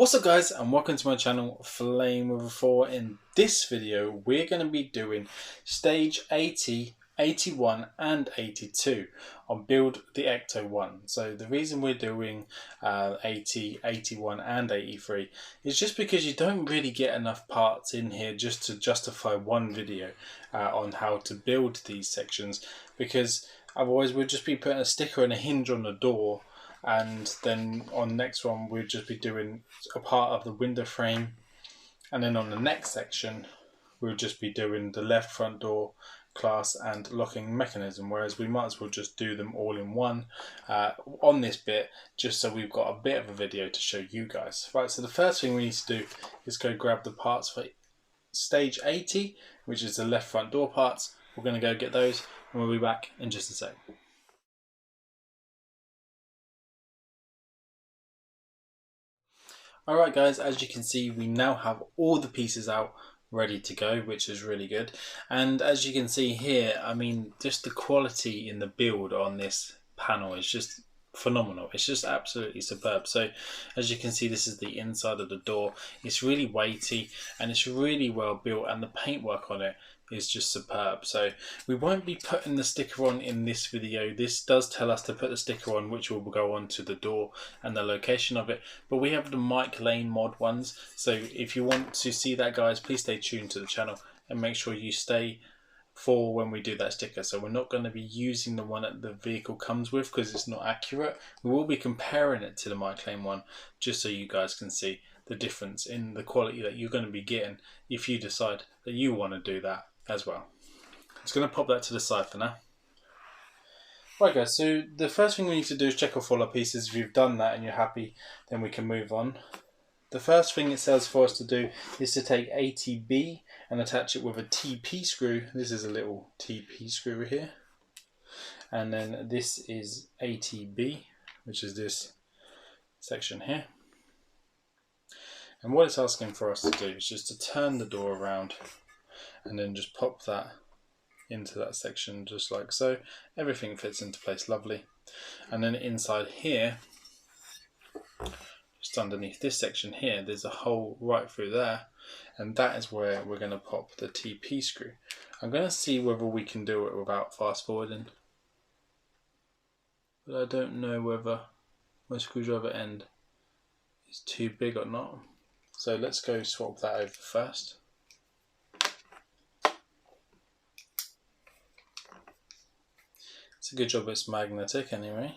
What's up guys, and welcome to my channel Flame with a 4. In this video we're going to be doing stage 80, 81 and 82 on Build the Ecto-1. So the reason we're doing 80, 81 and 83 is just because you don't really get enough parts in here just to justify one video on how to build these sections, because otherwise we'll just be putting a sticker and a hinge on the door, and then on the next one we'll just be doing a part of the window frame, and then on the next section we'll just be doing the left front door, class and locking mechanism, whereas we might as well just do them all in one on this bit, just so we've got a bit of a video to show you guys. Right, so the first thing we need to do is go grab the parts for stage 80, which is the left front door parts. We're going to go get those and we'll be back in just a sec. Alright guys, as you can see we now have all the pieces out ready to go, which is really good. And as you can see here, I mean, just the quality in the build on this panel is just phenomenal. It's just absolutely superb. So as you can see, this is the inside of the door. It's really weighty and it's really well built, and the paintwork on it is just superb. So we won't be putting the sticker on in this video. This does tell us to put the sticker on, which will go onto the door and the location of it, but we have the Mike Lane mod ones. So if you want to see that guys, please stay tuned to the channel and make sure you stay for when we do that sticker. So we're not going to be using the one that the vehicle comes with because it's not accurate. We will be comparing it to the Mike Lane one, just so you guys can see the difference in the quality that you're going to be getting if you decide that you want to do that as well. I'm just going to pop that to the side for now. Right guys, so the first thing we need to do is check off all our pieces. If you've done that and you're happy, then we can move on. The first thing it says for us to do is to take ATB and attach it with a TP screw. This is a little TP screw here. And then this is ATB, which is this section here. And what it's asking for us to do is just to turn the door around and then just pop that into that section just like so. Everything fits into place lovely. And then inside here, just underneath this section here, there's a hole right through there, and that is where we're going to pop the TP screw. I'm going to see whether we can do it without fast forwarding, but I don't know whether my screwdriver end is too big or not. So let's go swap that over first. It's a good job it's magnetic anyway.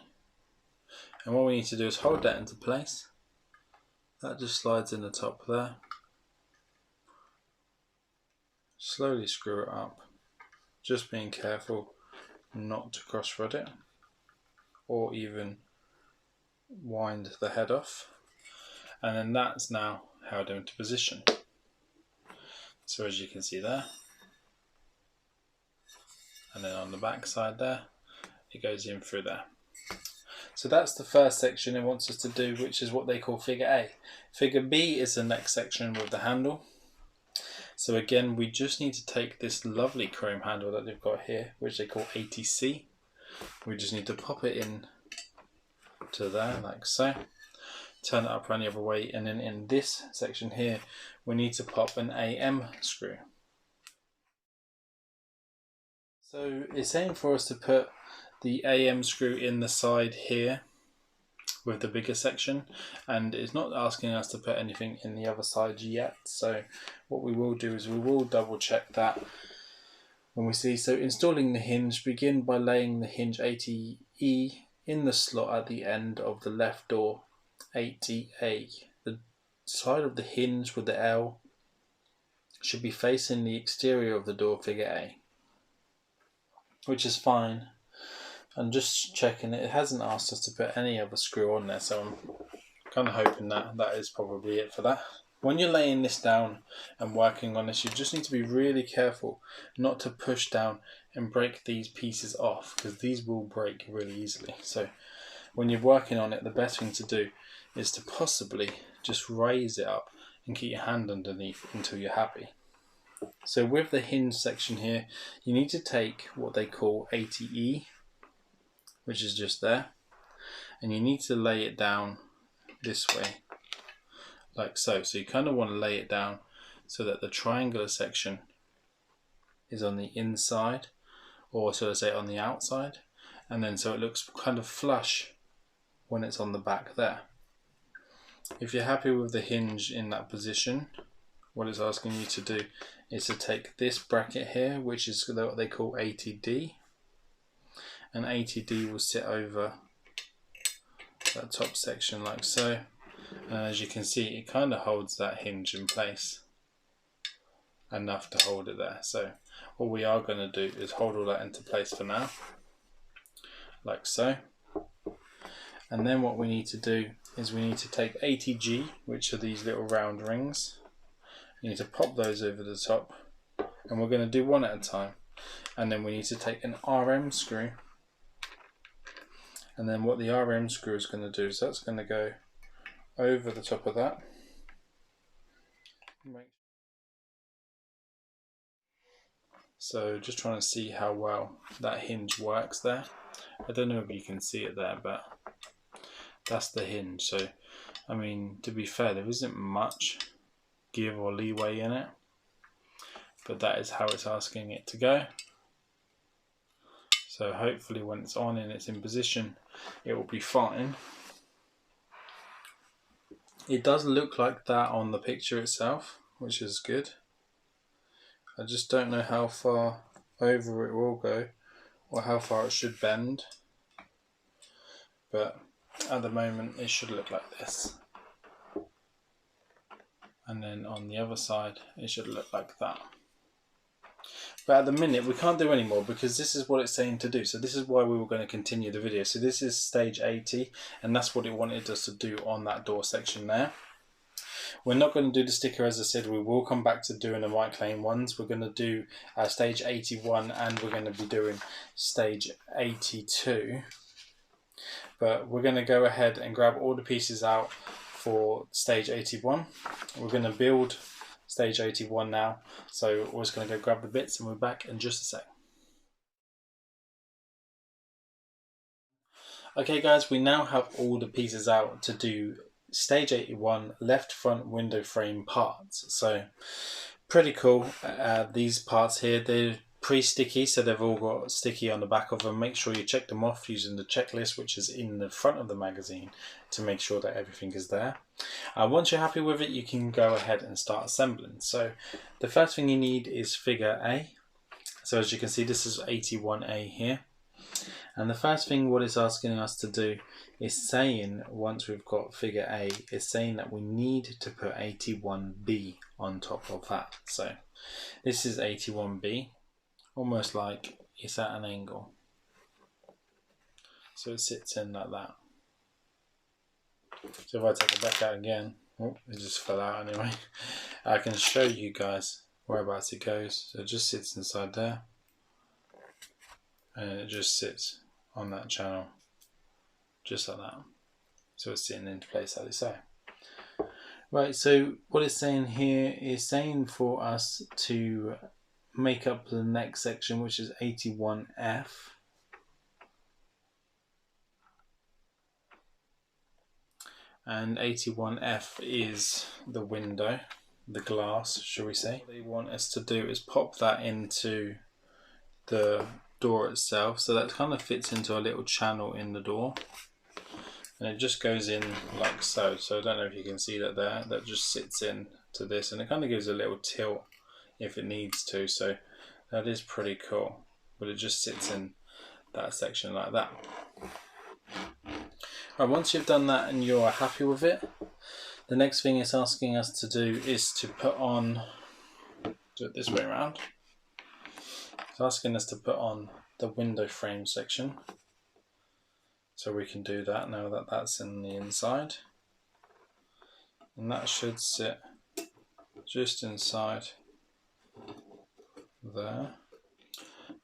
And what we need to do is hold that into place. That just slides in the top there. Slowly screw it up, just being careful not to cross thread it or even wind the head off. And then that's now held into position. So as you can see there, and then on the back side there, it goes in through there. So that's the first section it wants us to do, which is what they call figure A. Figure B is the next section with the handle. So again, we just need to take this lovely chrome handle that they've got here, which they call ATC. We just need to pop it in to there like so. Turn it up any other way, and then in this section here, we need to pop an AM screw. So it's saying for us to put the AM screw in the side here with the bigger section, and it's not asking us to put anything in the other side yet. So what we will do is we will double check that when we see. So installing the hinge, begin by laying the hinge 80E in the slot at the end of the left door 80A. The side of the hinge with the L should be facing the exterior of the door, figure A, which is fine. I'm just checking it hasn't asked us to put any other screw on there, so I'm kind of hoping that that is probably it for that. When you're laying this down and working on this, you just need to be really careful not to push down and break these pieces off, because these will break really easily. So when you're working on it, the best thing to do is to possibly just raise it up and keep your hand underneath until you're happy. So with the hinge section here, you need to take what they call 80E, which is just there, and you need to lay it down this way like so. So you kind of want to lay it down so that the triangular section is on the inside, or so to say on the outside, and then so it looks kind of flush when it's on the back there. If you're happy with the hinge in that position, what it's asking you to do is to take this bracket here, which is what they call 80D, and 80D will sit over that top section like so, and as you can see it kind of holds that hinge in place enough to hold it there. So what we are going to do is hold all that into place for now, like so. And then what we need to do is we need to take 80G, which are these little round rings. You need to pop those over the top, and we're going to do one at a time. And then we need to take an RM screw, and then what the RM screw is going to do is that's going to go over the top of that. So just trying to see how well that hinge works there. I don't know if you can see it there, but that's the hinge. So I mean, to be fair, there isn't much give or leeway in it, but that is how it's asking it to go. So hopefully when it's on and it's in position, it will be fine. It does look like that on the picture itself, which is good. I just don't know how far over it will go or how far it should bend, but at the moment it should look like this. And then on the other side it should look like that. But at the minute we can't do any more because this is what it's saying to do. So this is why we were going to continue the video. So this is stage 80, and that's what it wanted us to do on that door section there. We're not going to do the sticker, as I said. We will come back to doing the Mike Lane ones. We're going to do stage 81, and we're going to be doing stage 82. But we're going to go ahead and grab all the pieces out for stage 81. We're going to build stage 81 now, so we're just going to go grab the bits and we're back in just a sec. Okay guys, we now have all the pieces out to do stage 81 left front window frame parts. So pretty cool. These parts here, they're pre-sticky, so they've all got sticky on the back of them. Make sure you check them off using the checklist, which is in the front of the magazine, to make sure that everything is there. Once you're happy with it, you can go ahead and start assembling. So the first thing you need is figure A. So as you can see, this is 81A here. And the first thing what it's asking us to do is saying, once we've got figure A, is saying that we need to put 81B on top of that. So this is 81B, almost like it's at an angle. So it sits in like that. So if I take it back out again, oh, it just fell out anyway. I can show you guys whereabouts it goes. So it just sits inside there, and it just sits on that channel, just like that. So it's sitting into place, as they say. Right, so what it's saying here is saying for us to make up the next section, which is 81F. And 81F is the window, the glass, shall we say. What they want us to do is pop that into the door itself, so that kind of fits into a little channel in the door, and it just goes in like so. So I don't know if you can see that there, that just sits in to this, and it kind of gives a little tilt if it needs to, so that is pretty cool. But it just sits in that section like that. Right, once you've done that and you're happy with it, the next thing it's asking us to do is to put on, do it this way around. It's asking us to put on the window frame section. So we can do that now that that's in the inside. And that should sit just inside there.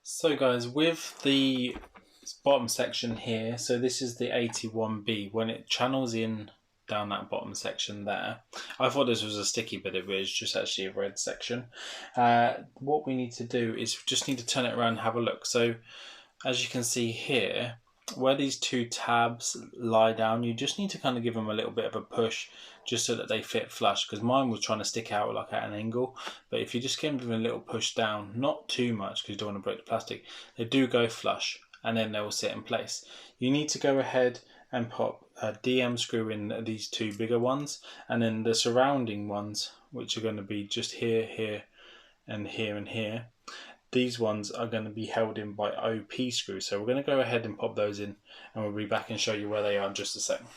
So guys, with the bottom section here, so this is the 81B, when it channels in down that bottom section there, I thought this was a sticky bit of it, it's just actually a red section. What we need to do is just need to turn it around and have a look. So as you can see here, where these two tabs lie down, you just need to kind of give them a little bit of a push just so that they fit flush, because mine was trying to stick out like at an angle. But if you just give them a little push down, not too much because you don't want to break the plastic, they do go flush and then they will sit in place. You need to go ahead and pop a DM screw in these two bigger ones, and then the surrounding ones, which are going to be just here, here and here and here, these ones are going to be held in by OP screws. So we're going to go ahead and pop those in, and we'll be back and show you where they are in just a second.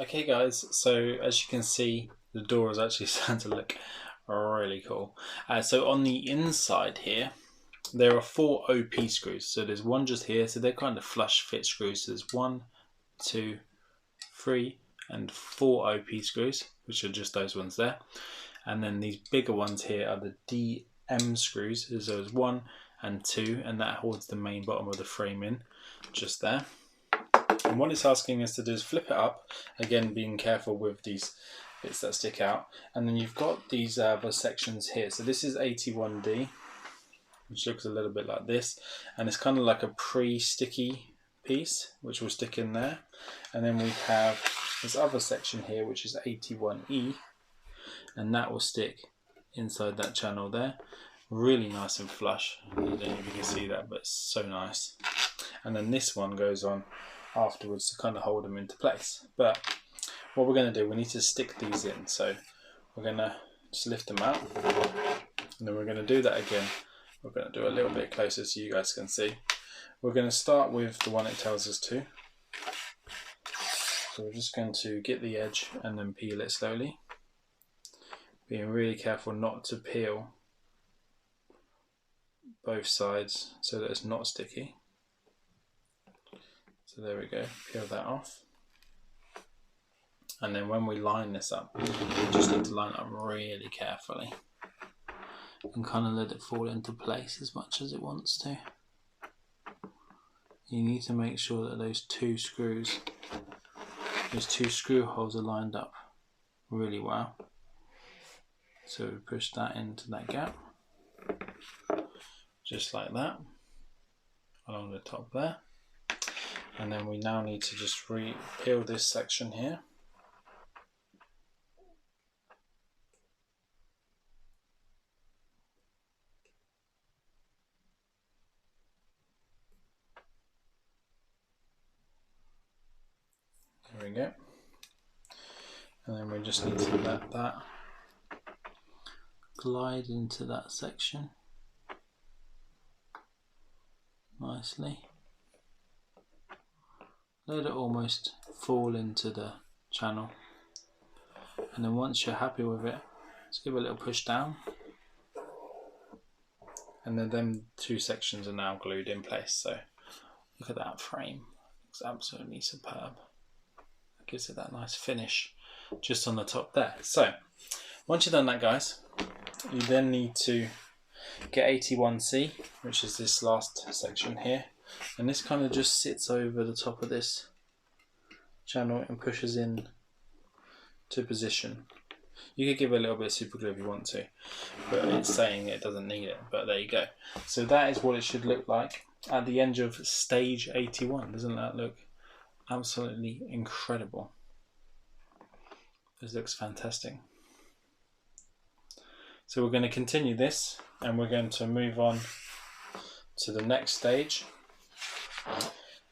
Okay guys, so as you can see, the door is actually starting to look really cool. So on the inside here, there are 4 OP screws. So there's one just here, so they're kind of flush fit screws. So there's 1, 2, 3 and 4 OP screws, which are just those ones there. And then these bigger ones here are the DM screws. So there's 1 and 2, and that holds the main bottom of the frame in, just there. And what it's asking us to do is flip it up, again being careful with these bits that stick out. And then you've got these other sections here. So this is 81D, which looks a little bit like this, and it's kind of like a pre-sticky piece which will stick in there. And then we have this other section here which is 81E, and that will stick inside that channel there. Really nice and flush. I don't know if you can see that, but it's so nice. And then this one goes on afterwards to kind of hold them into place. But what we're going to do, we need to stick these in. So we're going to just lift them out, and then we're going to do that again. We're going to do a little bit closer so you guys can see. We're going to start with the one it tells us to. So we're just going to get the edge and then peel it slowly, being really careful not to peel both sides so that it's not sticky. So there we go, peel that off. And then when we line this up, we just need to line it up really carefully and kind of let it fall into place as much as it wants to. You need to make sure that those two screw holes are lined up really well. So we push that into that gap, just like that, along the top there. And then we now need to just peel this section here. There we go. And then we just need to let that glide into that section nicely. Let it almost fall into the channel, and then once you're happy with it, just give it a little push down, and then them two sections are now glued in place. So look at that frame, it's absolutely superb. It gives it that nice finish just on the top there. So once you've done that guys, you then need to get 81C, which is this last section here, and this kind of just sits over the top of this channel and pushes in to position. You could give it a little bit of super glue if you want to, but it's saying it doesn't need it, but there you go. So that is what it should look like at the end of stage 81. Doesn't that look absolutely incredible? This looks fantastic. So we're going to continue this, and we're going to move on to the next stage.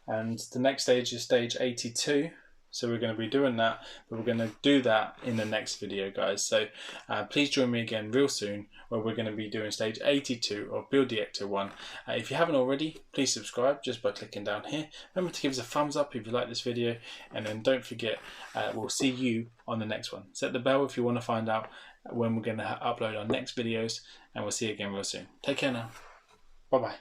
And the next stage is stage 82. So we're going to be doing that, but we're going to do that in the next video guys. So please join me again real soon, where we're going to be doing stage 82 of Build the Ecto-1. If you haven't already, please subscribe just by clicking down here. Remember to give us a thumbs up if you like this video, and then don't forget, we'll see you on the next one. Set the bell if you want to find out when we're going to upload our next videos, and we'll see you again real soon. Take care now. Bye bye.